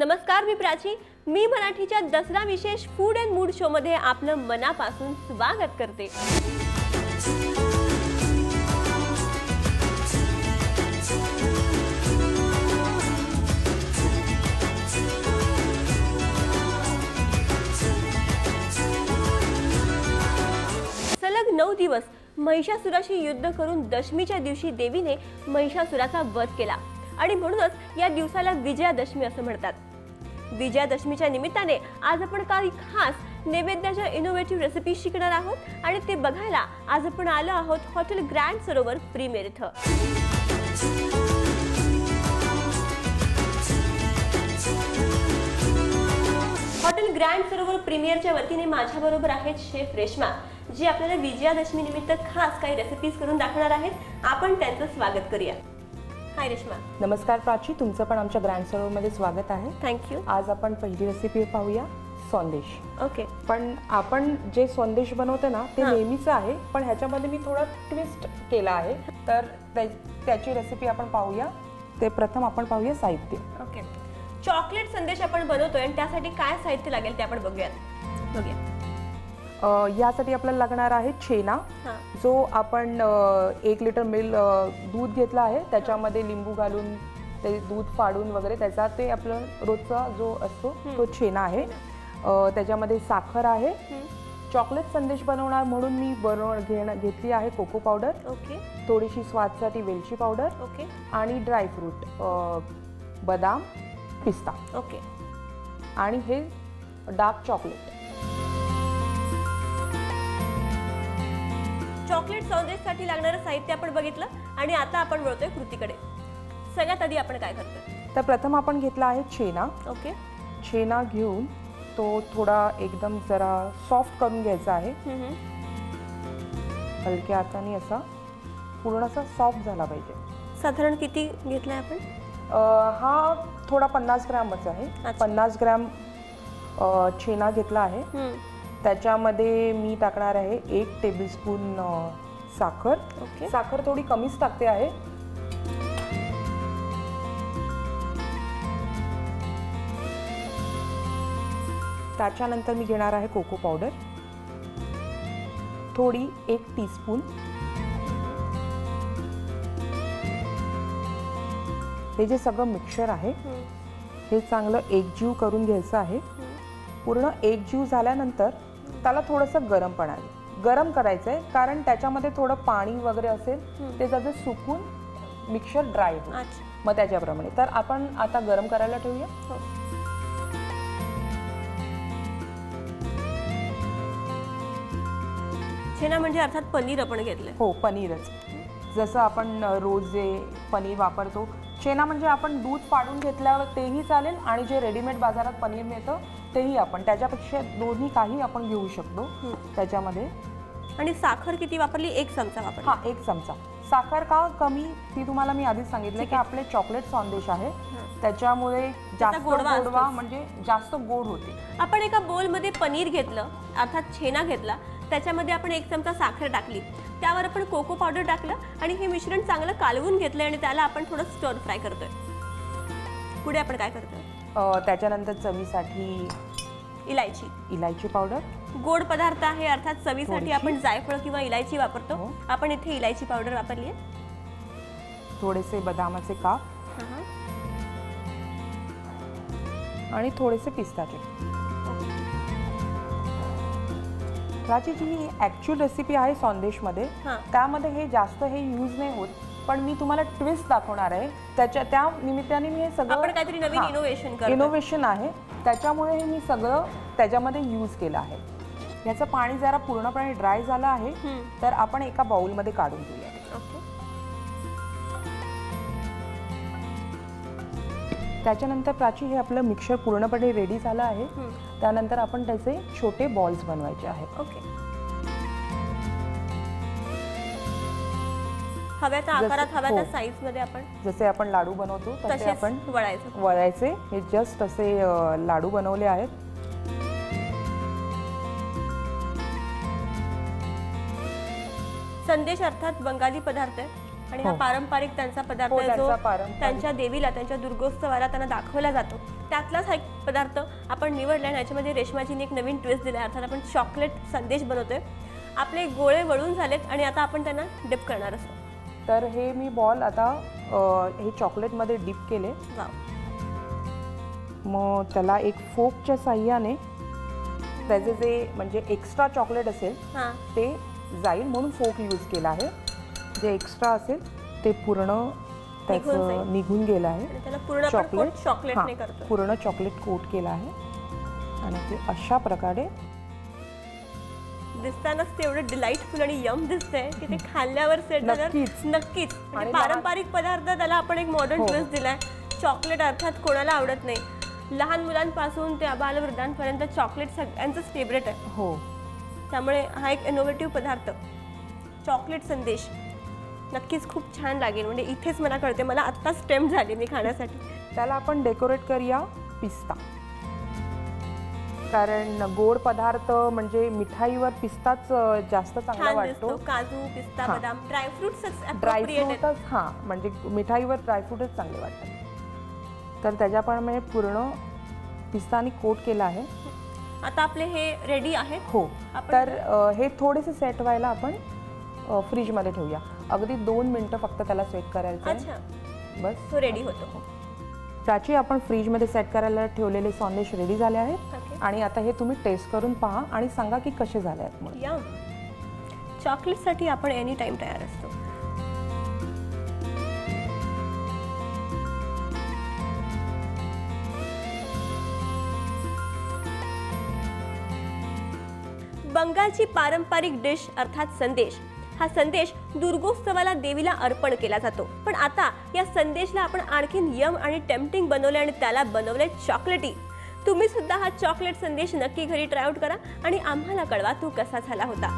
नमस्कार, मी प्राची. मी मराठीच्या दसरा विशेष फूड अँड मूड शो मध्ये आपलं मनापासून स्वागत करते. सलग 9 दिवस महिषासुराशी युद्ध करून दशमीच्या दिवशी देवीने महिषासुराचा वध केला आणि म्हणूनच या दिवसाला विजयादशमी असं म्हणतात. विजयादशमीच्या निमित्ताने आज आपण काही खास नैवेद्याच्या इनोव्हेटिव्ह रेसिपी शिकणार आहोत आणि ते बघायला आज आपण आलो आहोत हॉटेल ग्रँड सरोवर प्रीमियर इथं. हॉटेल ग्रँड सरोवर प्रीमियरच्या वतीने माझ्याबरोबर आहेत शेफ रेश्मा, जी आपल्याला विजयादशमी निमित्त खास काही रेसिपीज करून दाखवणार आहेत. आपण त्यांचं स्वागत करूया. हाय रेश्मा. नमस्कार प्राची, तुमचं पण आमच्या ग्रँड सरोवरमध्ये स्वागत आहे. थँक्यू. आज आपण पहिली रेसिपी पाहूया, संदेश. ओके. पण आपण जे संदेश बनवतो ना ते नेहमीच आहे, पण ह्याच्यामध्ये मी थोडा ट्विस्ट केला आहे. तर त्याची रेसिपी आपण पाहूया. ते प्रथम आपण पाहूया साहित्य. ओके. चॉकलेट संदेश आपण बनवतोय आणि त्यासाठी काय साहित्य लागेल ते आपण बघूया. यासाठी आपल्याला लागणार आहे छेना, जो आपण 1 लिटर दूध घेतला आहे. त्याच्यामध्ये लिंबू घालून ते दूध फाडून वगैरे त्याचा ते आपलं रोजचा जो असतो तो छेना आहे. त्याच्यामध्ये साखर आहे. चॉकलेट संदेश बनवणार म्हणून मी घेतली आहे कोको पावडर. ओके. थोडीशी स्वादसाठी वेलची पावडर. ओके. आणि ड्रायफ्रूट, बदाम, पिस्ता. ओके. आणि हे डार्क चॉकलेट. चॉकलेट संदेशसाठी लागणारं साहित्य आपण बघितलं आणि आता आपण वळतोय कृतीकडे. सगळ्यात आधी आपण काय करतोय? तर प्रथम आपण घेतला आहे छेना. ओके. छेना घेऊन तो थोडा एकदम जरा सॉफ्ट करून घ्यायचा आहे. हलक्या हाताने असा पूर्ण असा सॉफ्ट झाला पाहिजे. साधारण किती घेतलाय आपण? हा थोडा 50 ग्रॅमच आहे. 50 ग्रॅम छेना घेतला आहे. त्याच्यामध्ये मी टाकणार आहे 1 टेबलस्पून साखर. साखर थोडी कमीच टाकते आहे. त्याच्यानंतर मी घेणार आहे कोको पावडर, थोडी 1 टीस्पून. हे जे सगळं मिक्सचर आहे हे चांगलं एकजीव करून घ्यायचं आहे. पूर्ण एकजीव झाल्यानंतर त्याला थोडंसं गरम करायचं आहे, कारण त्याच्यामध्ये थोडं पाणी वगैरे असेल ते त्याचं सुकून मिक्सचर ड्राय होईल. मग त्याच्याप्रमाणे तर आपण आता गरम करायला ठेवूया. छेना म्हणजे अर्थात पनीर आपण घेतलं. हो, पनीरच. जसं आपण रोज जे पनीर वापरतो, छेना म्हणजे आपण दूध फाडून घेतल्यावर तेही चालेल आणि जे रेडीमेड बाजारात पनीर मिळतं तेही आपण त्याच्यापेक्षा दोन्ही काही आपण घेऊ शकतो त्याच्यामध्ये. आणि साखर किती वापरली? 1 चमचा वापरली. हा, 1 चमचा. साखर का कमी ती तुम्हाला मी आधीच सांगितलं की आपले चॉकलेट संदेश आहे त्याच्यामुळे जास्त गोडवा म्हणजे जास्त गोड होते. आपण एका बोलमध्ये पनीर घेतलं, अर्थात छेना घेतला, त्याच्यामध्ये आपण 1 चमचा साखर टाकली, त्यावर आपण कोको पावडर टाकलं आणि हे मिश्रण चांगलं कालवून घेतलंय आणि त्याला आपण थोडं स्टर फ्राय करतोय. पुढे आपण काय करतोय? त्याच्यानंतर चवीसाठी इलायची पावडर. गोड पदार्थ आहे, अर्थात चवीसाठी आपण जायफळ किंवा इलायची वापरतो. आपण इथे इलायची पावडर वापरली आहे. थोडेसे बदामाचे काप आणि थोडेसे पिस्ताचे. प्राची, जी ॲक्च्युअल रेसिपी आहे संदेशमध्ये त्यामध्ये हे जास्त यूज नाही होत, पण मी तुम्हाला ट्विस्ट दाखवणार आहे. त्या निमित्ताने मी हे सगळं काहीतरी नवीन इनोव्हेशन आहे, त्याच्यामुळे हे मी सगळं त्याच्यामध्ये यूज केलं आहे. याचं पाणी जरा पूर्णपणे ड्राय झालं आहे, तर आपण एका बाउलमध्ये काढून घेऊया. त्याच्यानंतर प्राची, हे आपलं मिक्सचर पूर्णपणे रेडी झालं आहे. त्यानंतर आपण त्याचे छोटे बॉल्स बनवायचे आहेत. ओके. हव्याच्या आकारात, हव्याच्या साईज मध्ये आपण जसे आपण लाडू बनवतो तसे आपण वळायचे. हे जस्ट असे लाडू बनवले आहेत. संदेश अर्थात बंगाली पदार्थ आहे आणि हा पारंपरिक त्यांचा पदार्थ हो, आहे जो त्यांचा पारंपरिक. त्यांच्या देवीला त्यांच्या दुर्गोत्सवाला त्यांना दाखवला जातो. त्यातलाच हा एक पदार्थ आपण निवडला आणि याच्यामध्ये रेश्माजीने एक नवीन ट्विस्ट दिला, अर्थात आपण चॉकलेट संदेश बनवतोय. आपले गोळे वळून झालेत आणि आता आपण त्यांना डिप करणार असतो. तर हे मी बॉल आता हे चॉकलेटमध्ये डिप केले. वाव. मग त्याला एक फोकच्या साह्याने त्याचे जे म्हणजे एक्स्ट्रा चॉकलेट असेल हां ते जाईल म्हणून फोक यूज केला आहे. जे एक्स्ट्रा असेल ते पूर्ण त्याचं निघून गेलं आहे. आणि त्याला पूर्ण आपण चॉकलेटने करतो. पूर्ण चॉकलेट कोट केलं आहे आणि ते अशा प्रकारे दिसतानाच ते एवढं डिलाइटफुल आणि यम दिसतंय की ते खाल्ल्यावर सेट नक्कीच म्हणजे पारंपरिक पदार्थ त्याला आपण एक मॉडर्न ट्विस्ट दिलाय. चॉकलेट अर्थात कोणाला आवडत नाही. लहान मुलांपासून ते बालवृद्धांपर्यंत चॉकलेट सगळ्यांचंच फेवरेट आहे. हो, त्यामुळे हा एक इनोव्हेटिव्ह पदार्थ चॉकलेट संदेश नक्कीच खूप छान लागेल. म्हणजे इथेच मला कळते, मला आत्ताच टेम्प्ट झाली मी खाण्यासाठी. त्याला आपण डेकोरेट करूया पिस्ता, कारण गोड पदार्थ म्हणजे मिठाईवर पिस्ताच जास्त चांगला वाटतो. काजू, पिस्ता, बदाम, ड्रायफ्रुट्स ड्रायफ्रूटच म्हणजे मिठाईवर ड्रायफ्रूटच चांगले वाटतात. तर त्याच्याप्रमाणे पूर्ण पिस्ताने कोट केला आहे. आता आपले हे रेडी आहे. हो, तर हे थोडेसे सेट व्हायला आपण फ्रीजमध्ये ठेवूया. अगदी 2 मिनिटं फक्त त्याला सेट करायचं आहे. बस तो रेडी होतो. त्याची आपण फ्रीजमध्ये सेट करायला ठेवलेले संदेश रेडी झाले आहेत आणि आता हे तुम्ही टेस्ट करून पहा आणि सांगा की कसे झाले आहेत. म्हणून चॉकलेटसाठी आपण एनी टाइम तयार असतो. बंगालची पारंपरिक डिश अर्थात संदेश. हा संदेश दुर्गोत्सवाला देवीला अर्पण केला जातो. पण आता या संदेशला आपण आणखीन यम आणि टेम्पटिंग बनवले आणि त्याला बनवले चॉकलेटी. तुम्ही सुद्धा हा चॉकलेट संदेश नक्की घरी ट्राय आउट करा आणि आम्हाला कळवा तो कसा झाला होता.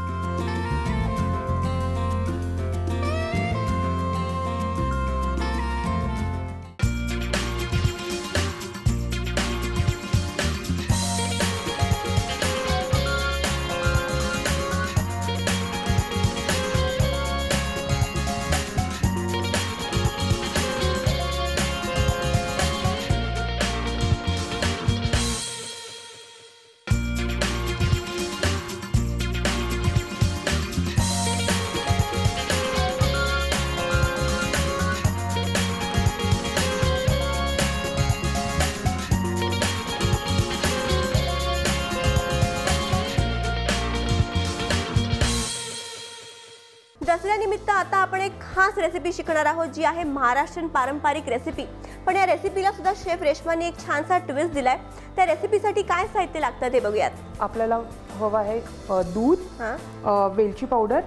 दसऱ्यानिमित्त आता आपण एक खास रेसिपी शिकणार आहोत, जी आहे महाराष्ट्रीयन पारंपरिक रेसिपी. पण या रेसिपीला सुद्धा शेफ रेश्माने एक छानसा ट्विस्ट दिलाय. त्या रेसिपीसाठी काय साहित्य लागतं ते बघूयात. आपल्याला हवं आहे दूध, वेलची पावडर,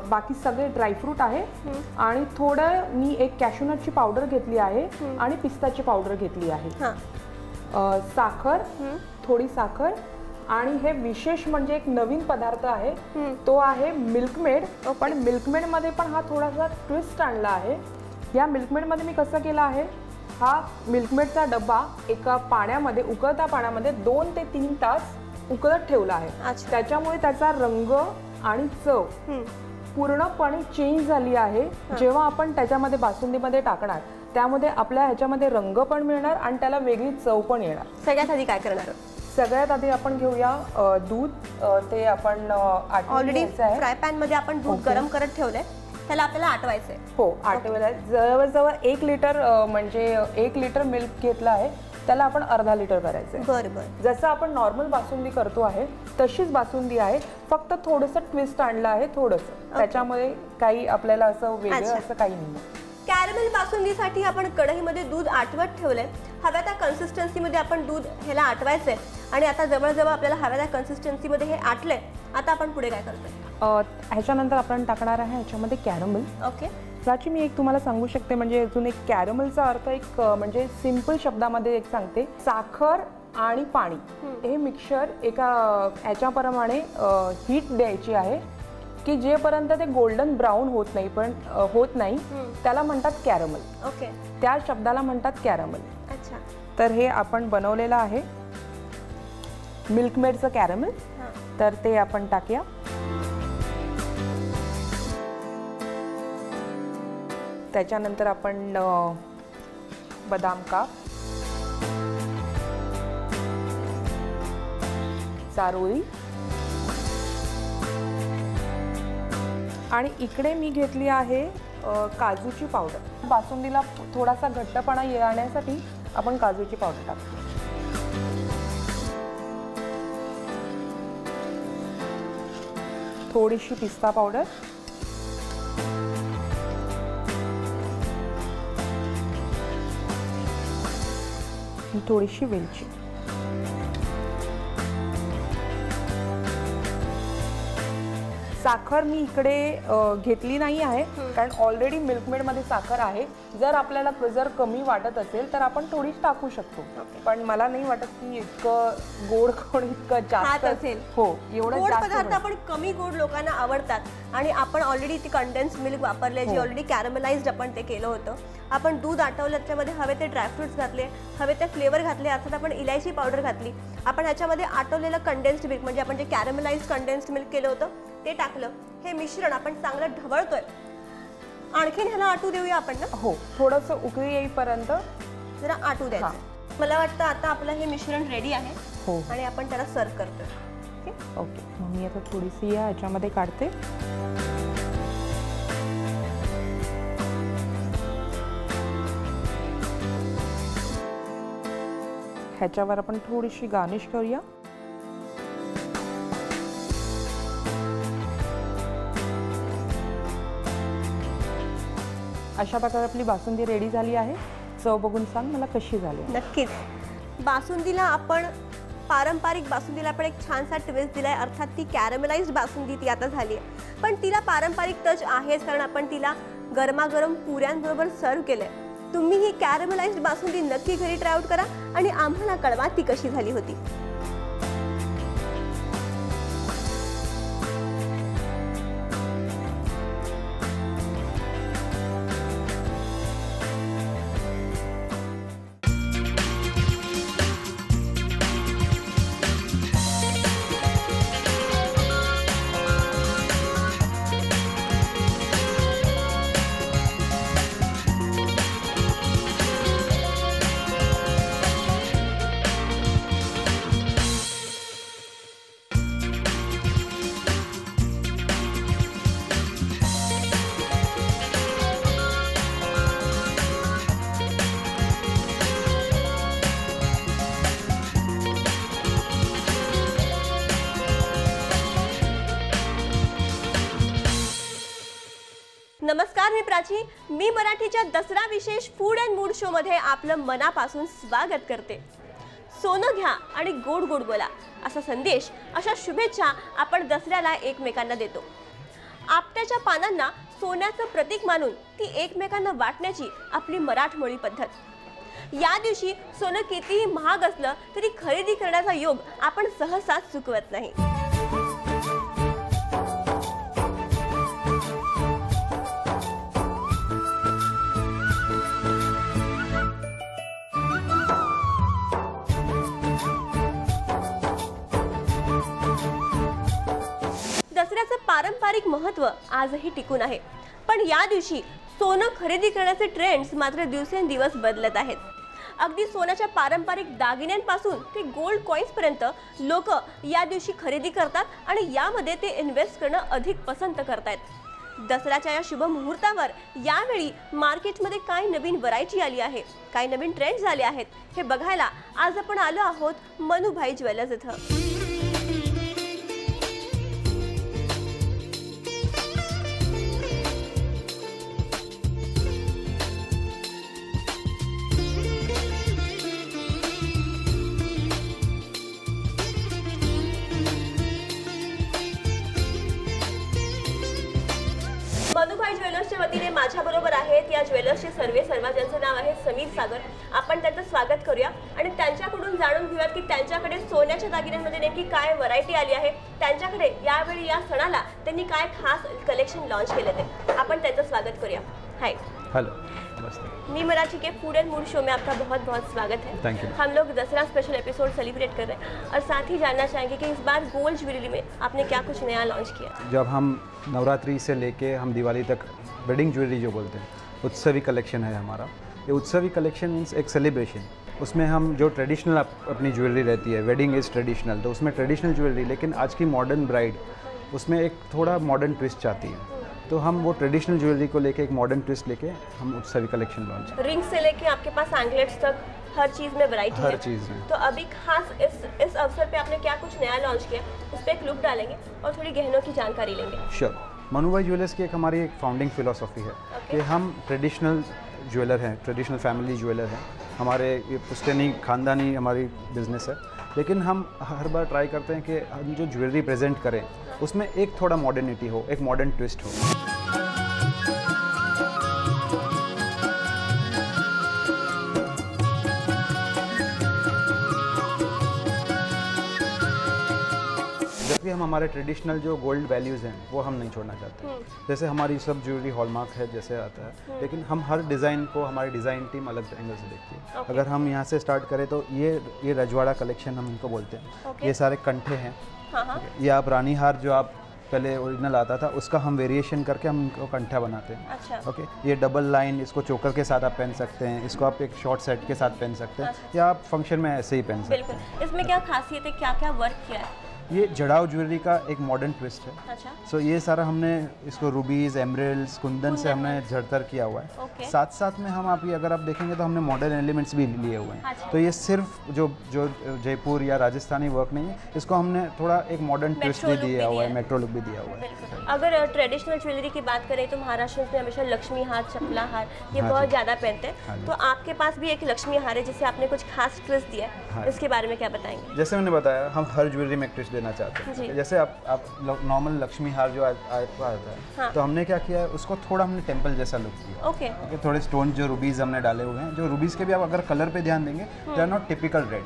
बाकी सगळे ड्रायफ्रूट आहे आणि थोडं मी एक कॅशूनटची पावडर घेतली आहे आणि पिस्ताची पावडर घेतली आहे. साखर, थोडी साखर आणि हे विशेष म्हणजे एक नवीन पदार्थ आहे तो आहे मिल्कमेड. पण मिल्कमेड मध्ये पण हा थोडासा ट्विस्ट आणला आहे. या मिल्कमेड मध्ये मी कसं केलं आहे, हा मिल्कमेडचा डब्बा एका पाण्यामध्ये उकळत्या पाण्यामध्ये 2 ते 3 तास उकळत ठेवला आहे. त्याच्यामुळे त्याचा रंग आणि चव पूर्णपणे चेंज झाली आहे. जेव्हा आपण त्याच्यामध्ये बासुंदीमध्ये टाकणार त्यामध्ये आपल्या ह्याच्यामध्ये रंग पण मिळणार आणि त्याला वेगळी चव पण येणार. सगळ्यात आधी काय करणार? सगळ्यात आधी आपण घेऊया दूध. ते आपण ऑलरेडी फ्राय पॅन मध्ये आपण दूध गरम करत ठेवलंय, त्याला आपल्याला आटवायचंय. हो, आटवायला जवळजवळ 1 लिटर म्हणजे 1 लिटर मिल्क घेतलं आहे, त्याला आपण अर्धा लिटर करायचंय. बरोबर. जसं आपण नॉर्मल बासुंदी करतो आहे तशीच बासुंदी आहे, फक्त थोडंसं ट्विस्ट आणलं आहे थोडंसं. त्याच्यामध्ये काही आपल्याला असं वेगळं असं काही नाही. कॅरमेल बासुंदीसाठी आपण कढईमध्ये दूध आटवत ठेवलंय. हव्या त्या कन्सिस्टन्सीमध्ये आपण दूध ह्याला आटवायचंय आणि आता जवळजवळ आपल्याला हव्या त्या कन्सिस्टन्सीमध्ये हे आटलंय. आता आपण पुढे काय करतोय? ह्याच्यानंतर आपण टाकणार आहे ह्याच्यामध्ये कॅरमेल. ओके. त्याची मी एक तुम्हाला सांगू शकते, म्हणजे अजून एक कॅरमेलचा अर्थ एक म्हणजे सिंपल शब्दामध्ये एक सांगते. साखर आणि पाणी हे मिक्सचर एका ह्याच्याप्रमाणे हीट द्यायची आहे की जेपर्यंत ते गोल्डन ब्राऊन होत नाही त्याला म्हणतात कॅरमेल. ओके. त्या शब्दाला म्हणतात कॅरमेल. अच्छा. तर हे आपण बनवलेलं आहे मिल्कमेडचं कॅरमेल. तर ते आपण टाकूया. त्याच्यानंतर आपण बदाम काप, चारोळी, आणि इकडे मी घेतली आहे काजूची पावडर. बासुंदीला थोडासा घट्टपणा येण्यासाठी आपण काजूची पावडर टाकतो. थोडीशी पिस्ता पावडर, थोडीशी वेलची. साखर मी इकडे घेतली नाही आहे कारण ऑलरेडी मिल्कमेडमध्ये साखर आहे. जर आपल्याला जर कमी वाटत असेल तर आपण थोडीच टाकू शकतो, पण मला नाही वाटत की इतकं गोड कोण इतकं जास्त असेल. हो, एवढं गोड जास्त पदार्थ आपण कमी गोड लोकांना आवडतात आणि आपण ऑलरेडी ती कंडेन्स मिल्क वापरले, जी ऑलरेडी कॅरमलाइज्ड आपण ते केलं होतं. आपण दूध आटवलं, त्याच्यामध्ये हवे ते ड्रायफ्रुट्स घातले, हवे ते फ्लेवर घातले, अर्थात आपण इलायची पावडर घातली. आपण ह्याच्यामध्ये आटवलेलं कंडेन्स्ड मिल्क म्हणजे आपण जे कॅरमलाइज्ड कंडेन्स्ड मिल्क केलं होतं ते टाकलं. हे मिश्रण आपण चांगलं ढवळतोय. आणखीन ह्याला आटू देऊया आपण ना. हो, थोडंसं उकळी येईपर्यंत जरा आटू द्यायचं. मला वाटतं आता आपलं हे मिश्रण रेडी आहे. हो, आणि आपण त्याला सर्व करतोय. ओके, मग मी आता थोडीशी ह्याच्यामध्ये काढते. ह्याच्यावर आपण थोडीशी गार्निश करूया. अशा प्रकारे आपली बासुंदी रेडी झाली आहे. चव बघून सांग मला कशी झाली. नक्कीच. बासुंदीला आपण पारंपरिक बासुंदीला आपण एक छानसा ट्विस्ट दिलाय, अर्थात ती कॅरमलाइज्ड बासुंदी ती आता झाली आहे. पण तिला पारंपरिक टच आहेच, कारण आपण तिला गरमागरम पुऱ्यांबरोबर सर्व केलंय. तुम्ही ही कॅरमलाइज्ड बासुंदी नक्की घरी ट्राय आउट करा आणि आम्हाला कळवा ती कशी झाली होती. नमस्कार, मी प्राची. मी मराठीच्या दसरा विशेष फूड अँड मूड शो मध्ये आपलं मनापासून स्वागत करते. सोनं घ्या आणि गोड गोड बोला असा संदेश, अशा शुभेच्छा आपण दसऱ्याला एकमेकांना देतो. आपट्याच्या पानांना सोन्याचं प्रतीक मानून ती एकमेकांना वाटण्याची आपली मराठमोळी पद्धत. या दिवशी सोनं कितीही महाग असलं तरी खरेदी करण्याचा योग आपण सहसा चुकवत नाही. दसऱ्याचं पारंपरिक महत्त्व आजही टिकून आहे, पण या दिवशी सोनं खरेदी करण्याचे ट्रेंड्स मात्र दिवसेंदिवस बदलत आहेत. अगदी सोन्याच्या पारंपरिक दागिन्यांपासून ते गोल्ड कॉइन्स पर्यंत लोक या दिवशी खरेदी करतात आणि यामध्ये ते इन्व्हेस्ट करणं अधिक पसंत करतायत. दसऱ्याच्या या शुभ मुहूर्तावर यावेळी मार्केटमध्ये काय नवीन व्हरायटी आली आहे, काय नवीन ट्रेंड्स आले आहेत, हे बघायला आज आपण आलो आहोत मनुभाई ज्वेलर्स इथं. मनुभाई ज्वेलर्सच्या वतीने माझ्या बरोबर आहेत या ज्वेलर्सचे सर्वा ज्यांचं नाव आहे समीर सागर. आपण त्यांचं स्वागत करूया आणि त्यांच्याकडून जाणून घेऊयात की त्यांच्याकडे सोन्याच्या दागिन्यांमध्ये नेमकी काय व्हरायटी आली आहे, त्यांच्याकडे यावेळी या सणाला त्यांनी काय खास कलेक्शन लॉन्च केले ते. आपण त्यांचं स्वागत करूया. हाय. हेलो, नमस्ते. मी मराठी के फूड एंड मूड शो में आपका बहुत बहुत स्वागत है. Thank you. हम लोग दसरा स्पेशल एपिसोड सेलिब्रेट कर रहे हैं और साथ ही जानना चाहेंगे कि इस बार गोल्ड ज्वेलरी में आपने क्या कुछ नया लॉन्च किया. जब हम नवरात्रि से लेके हम दिवाली तक वेडिंग ज्वेलरी जो बोलते हैं, उत्सवी कलेक्शन है हमारा। ये उत्सवी कलेक्शन मीन्स एक सेलिब्रेशन। उसमें हम जो ट्रेडिशनल अपनी ज्वेलरी रहती है, वेडिंग इज़ ट्रेडिशनल, तो उसमें ट्रेडिशनल ज्वेलरी, लेकिन आज की मॉडर्न ब्राइड उसमें एक थोड़ा मॉडर्न ट्विस्ट चाहती है, तो हम वो ट्रेडिशनल ज्वेलरी को लेके एक मॉडर्न ट्विस्ट लेके हम उत्सवी कलेक्शन लॉन्च। रिंग से लेके आपके पास एंकलेट्स तक हर चीज़ में वैरायटी है। हर चीज़ में। तो अभी खास इस अवसर पे आपने क्या कुछ नया लॉन्च किया, उस पर एक लुक डालेंगे और थोड़ी गहनों की जानकारी लेंगे। श्योर। मनु भाई ज्वेलर्स की एक हमारी एक फाउंडिंग फिलॉसफी है कि हम ट्रेडिशनल ज्वेलर हैं, ट्रेडिशनल फैमिली ज्वेलर हैं। हमारे ये पुश्तैनी खानदानी हमारी बिजनेस है, लेकिन हम हर बार ट्राई करते हैं कि हम जो ज्वेलरी प्रेजेंट करें उसमें एक थोड़ा मॉडर्निटी हो, एक मॉडर्न ट्विस्ट हो। जबकि हम हमारे ट्रेडिशनल जो गोल्ड वैल्यूज़ हैं वो हम नहीं छोड़ना चाहते। जैसे हमारी सब ज्वेलरी हॉलमार्क है जैसे आता है, लेकिन हम हर डिज़ाइन को, हमारी डिज़ाइन टीम अलग एंगल से देखती है। अगर हम यहाँ से स्टार्ट करें तो ये रजवाड़ा कलेक्शन हम इनको बोलते हैं। ये सारे कंठे हैं। ये आप रानी हार जो आप पहले ओरिजिनल आता था उसका हम वेरिएशन करके हम इनको कंठा बनाते हैं। अच्छा। ओके, ये डबल लाइन, इसको चोकर के साथ आप पहन सकते हैं, इसको आप एक शॉर्ट सेट के साथ पहन सकते हैं, या आप फंक्शन में ऐसे ही पहन सकते हैं। बिल्कुल। इसमें क्या खासियत है, क्या क्या वर्क किया है? ये जड़ाव ज्वेलरी का एक मॉडर्न ट्विस्ट है। अच्छा। सो ये सारा हमने इसको रूबीज, एमरल्ड्स, कुंदन से हमने जड़तर किया हुआ है। ओके। साथ साथ में हम आप ये अगर आप देखेंगे तो हमने मॉडर्न एलिमेंट्स भी लिए हुए हैं। अच्छा। तो ये सिर्फ जो जयपुर या राजस्थानी वर्क नहीं है, इसको हमने थोड़ा एक मॉडर्न ट्विस्ट भी दिया हुआ है, मेट्रो लुक भी दिया हुआ है। अगर ट्रेडिशनल ज्वेलरी की बात करें तो महाराष्ट्र में हमेशा लक्ष्मी हार, चपला हार ये बहुत ज़्यादा पहनते हैं, तो आपके पास भी एक लक्ष्मी हार है जिसे आपने कुछ खास ट्विस्ट दिया है, इसके बारे में क्या बताएंगे? जैसे मैंने बताया, हम हर ज्वेलरी में एक ट्विस्ट देना चाहते हैं। जैसे आप नॉर्मल लक्ष्मी हार जो आता है, तो हमने क्या किया है, उसको थोड़ा हमने टेम्पल जैसा लुक दिया। ओके। थोड़े स्टोन जो रूबीज हमने डाले हुए हैं, जो रूबीज के भी आप अगर कलर पे ध्यान देंगे, they are not typical red.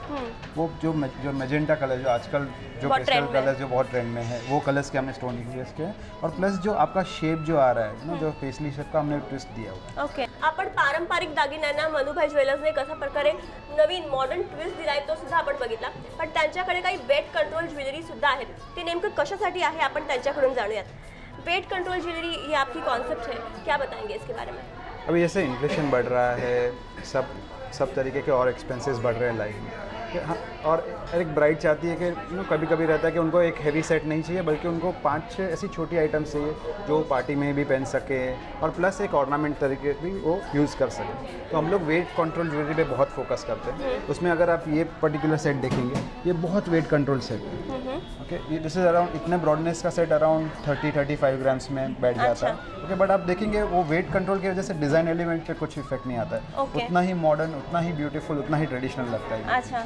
वो जो मेजेंटा कलर जो आजकल जो पेस्टल कलर जो बहुत ट्रेंड में है, वो कलर्स के हमने स्टोन यूज किए हैं। और प्लस जो आपका शेप जो आ रहा है ना, जो पेस्टली शेप का हमने ट्विस्ट दिया हुआ है। ओके। आपण पारंपरिक दागिन्यांना मनुभाई ज्वेलर्सने कशा प्रकारे नवीन मॉडर्न ट्विस्ट दिलाय तो सुद्धा आपण बघितला, पण त्यांच्याकडे काही वेट कंट्रोल ज्वेलरी सुद्धा आहेत। ते नेमकं कशासाठी आहे आपण त्यांच्याकडून जाणूयात। वेट कंट्रोल ज्वेलरी ये आपकी कॉन्सेप्ट है, क्या बताएंगे इसके बारे में? अभी जैसे इन्फ्लेशन बढ़ रहा है, सब तरीके के और एक्सपेंसेस बढ़ रहे हैं लाइफ में। हाँ, और एक ब्राइड चाहती है कि कभी कभी रहता है कि उनको एक हैवी सेट नहीं चाहिए, बल्कि उनको 5-6 ऐसी छोटी आइटम्स चाहिए जो पार्टी में भी पहन सके, और प्लस एक ऑर्नामेंट तरीके भी वो यूज़ कर सके। तो हम लोग वेट कंट्रोल ज्वेलरी पे बहुत फोकस करते हैं। उसमें अगर आप ये पर्टिकुलर सेट देखेंगे, ये बहुत वेट कंट्रोल सेट है। ओके, ये दिस इज अराउंड, इतने ब्रॉडनेस का सेट अराउंड 30-35 ग्राम्स में बैठ जाता है। ओके, बट आप देखेंगे वो वेट कंट्रोल की वजह से डिज़ाइन एलिमेंट पे कुछ इफेक्ट नहीं आता है। उतना ही मॉडर्न, उतना ही ब्यूटीफुल, उतना ही ट्रेडिशनल लगता है। अच्छा।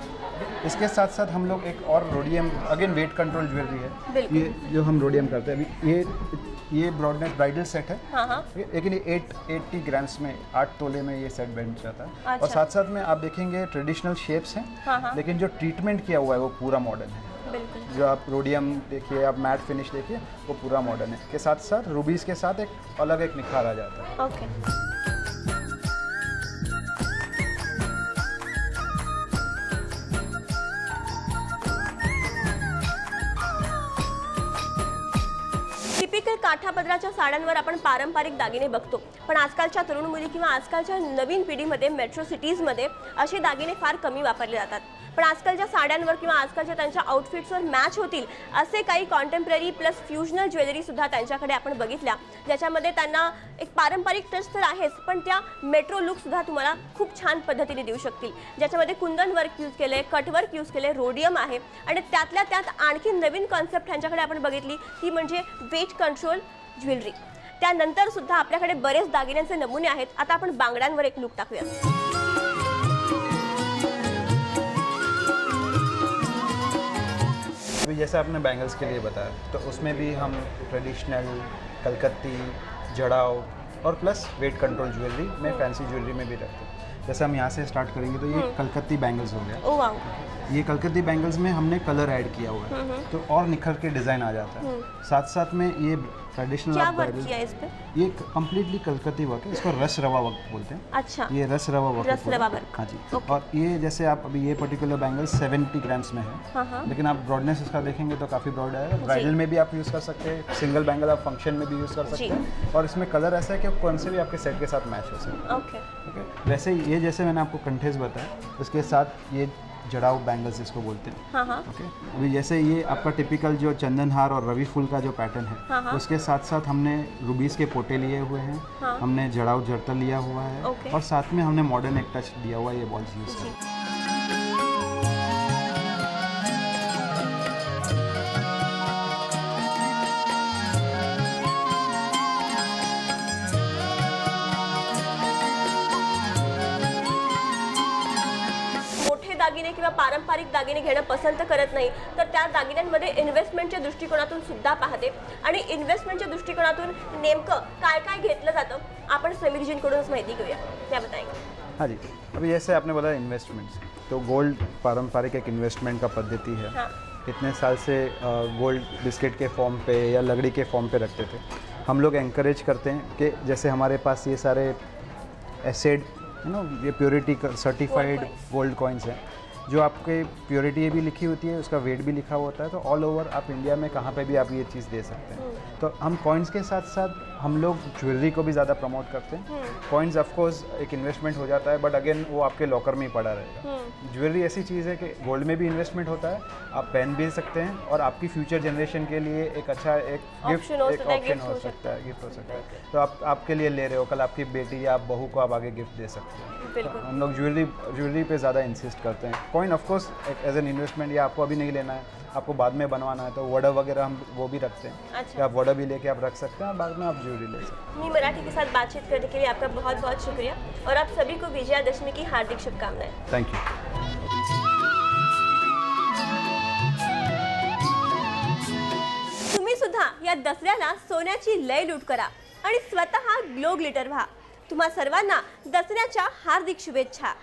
इसके साथ साथ हम लोग एक और rhodium, again weight control jewellery है। ये जो हम रोडियम करते हैं, अभी ये ब्रॉडनेस ब्राइडल सेट है। हाँ। लेकिन ये 880 ग्राम्स में, 8 तोले में ये सेट बैठ जाता है। और साथ साथ में आप देखेंगे ट्रेडिशनल शेप्स हैं, लेकिन जो ट्रीटमेंट किया हुआ है वो पूरा मॉडर्न है। जो आप रोडियम देखिए, आप मैट फिनिश देखिए, वो पूरा मॉडर्न है। के साथ साथ रूबीज के साथ एक अलग एक निखार आ जाता है। ओके। टिपिकल काठापदराच्या साड्यांवर आपण पारंपरिक दागिने बघतो, पण आजकालच्या तरुण मुली किंवा आजकालच्या नवीन पिढीमध्ये मेट्रो सिटीजमध्ये असे दागिने फार कमी वापरले जातात। पण आजकालच्या साड्यांवर किंवा आजकालच्या त्यांच्या आउटफिट्सवर मॅच होतील असे काही कॉन्टेम्पररी प्लस फ्युजनल ज्वेलरी सुद्धा त्यांच्याकडे आपण बघितल्या, ज्याच्यामध्ये त्यांना एक पारंपरिक टच तर आहेच, पण त्या मेट्रो लुक सुद्धा तुम्हाला खूप छान पद्धतीने देऊ शकतील, ज्याच्यामध्ये कुंदन वर्क यूज केले, कट वर्क यूज केले, रोडियम आहे, आणि त्यातल्या त्यात आणखी नवीन कॉन्सेप्ट त्यांच्याकडे आपण बघितली ती म्हणजे वेट कंट्रोल ज्वेलरी। त्यानंतर सुद्धा आपल्याकडे बरेच दागिन्यांचे नमुने आहेत। आता आपण बांगड्यांवर एक लुक टाकूया। जैसे आपने बैंगल्स के लिए बताया, तो उसमें भी हम ट्रेडिशनल, कलकत्ती, जड़ाव और प्लस वेट कंट्रोल ज्वेलरी में, फैंसी ज्वेलरी में भी रखते हैं। जैसे हम यहाँ से स्टार्ट करेंगे तो ये कलकत्ती बैंगल्स हो गया। Oh wow. ये कलकत्ती बैंगल्स में हमने कलर ऐड किया हुआ है, तो और निखर के डिज़ाइन आ जाता है। साथ साथ में ये ट्रेडिशनल क्या आप वर्क bridal- किया है इस पे? ये कम्प्लीटली कलकत्ती वर्क है, इसको रस रवा वर्क बोलते हैं। अच्छा, ये रस रवा वर्क रस रवा वर्क। हाँ जी। Okay. और ये जैसे आप अभी ये पर्टिकुलर बैंगल 70 ग्राम्स में है, हाँ। लेकिन आप ब्रॉडनेस इसका देखेंगे तो काफ़ी ब्रॉड है। ब्राइडल में भी आप यूज़ कर सकते हैं, सिंगल बैंगल आप फंक्शन में भी यूज़ कर सकते हैं, और इसमें कलर ऐसा है कि कौन से भी आपके सेट के साथ मैच हो सकता है। ओके। ओके, वैसे ये जैसे मैंने आपको कंठेस बताया, उसके साथ ये जड़ाऊ बैंगल्स जिसको बोलते हैं। हाँ। ओके, अभी जैसे ये आपका टिपिकल जो चंदन हार और रवि फूल का जो पैटर्न है, हाँ। उसके साथ साथ हमने रूबीज के पोटे लिए हुए हैं, हाँ। हमने जड़ाऊ जड़तल लिया हुआ है, ओके। और साथ में हमने मॉडर्न एक टच दिया हुआ है, ये बॉल्स यूज जी। करके। मोठे दागिने किंवा पारंपरिक दागिने घेणं पसंत करत नाही, तर त्या दागिन्यांमध्ये इन्व्हेस्टमेंटच्या दृष्टिकोनातून सुद्धा पाहते, आणि इन्व्हेस्टमेंटच्या दृष्टिकोनातून नेमकं काय काय घेतलं जातं आपण समीरजींकडूनच माहिती घेऊया, त्या बताएंगे। हाँ जी, अभी जैसे आपने बोला इन्वेस्टमेंट्स, तो गोल्ड पारंपरिक एक इन्वेस्टमेंट का पद्धति है। हाँ। इतने साल से गोल्ड बिस्किट के फॉर्म पे या लकड़ी के फॉर्म पे रखते थे। हम लोग एनकरेज करते हैं कि जैसे हमारे पास ये सारे एसिड ये प्योरिटी सर्टिफाइड गोल्ड कॉइन्स हैं, जो आपके प्योरिटी ये भी लिखी होती है, उसका वेट भी लिखा होता है, तो ऑल ओवर आप इंडिया में कहाँ पे भी आप ये चीज़ दे सकते हैं। तो हम कॉइन्स के साथ साथ हम लोग ज्वेलरी को भी ज़्यादा प्रमोट करते हैं। कॉइन्स ऑफकोर्स एक इन्वेस्टमेंट हो जाता है, बट अगेन वो आपके लॉकर में ही पड़ा रहेगा। ज्वेलरी ऐसी चीज़ है कि गोल्ड में भी इन्वेस्टमेंट होता है, आप पहन भी सकते हैं, और आपकी फ्यूचर जनरेशन के लिए एक अच्छा एक गिफ्ट Option हो एक सकता है, ऑप्शन gift हो हो सकता है, गिफ्ट हो सकता है। तो आप आपके लिए ले रहे हो, कल आपकी बेटी या बहू को आप आगे गिफ्ट दे सकते हैं। बिल्कुल। हम लोग ज्वेलरी पे ज़्यादा इंसिस्ट करते हैं। Coin of course as an investment, या आपको अभी नहीं लेना है, आपको बाद में बनवाना है, तो वड़ा वगैरह हम वो भी रखते हैं। अच्छा। कि आप वड़ा भी लेके आप रख सकते हैं, और बाद में आप ज्वेलरी ले सकते हैं। मी मराठी के साथ बातचीत करने के लिए आपका बहुत बहुत शुक्रिया, और आप सभी को विजयादशमी की हार्दिक शुभकामनाएं। Thank you. तुम्ही सुद्धा या दसऱ्याला सोन्याची लय लूट करा आणि स्वतः ग्लो ग्लिटर व्हा। तुम्हा सर्वांना दसऱ्याच्या हार्दिक शुभेच्छा।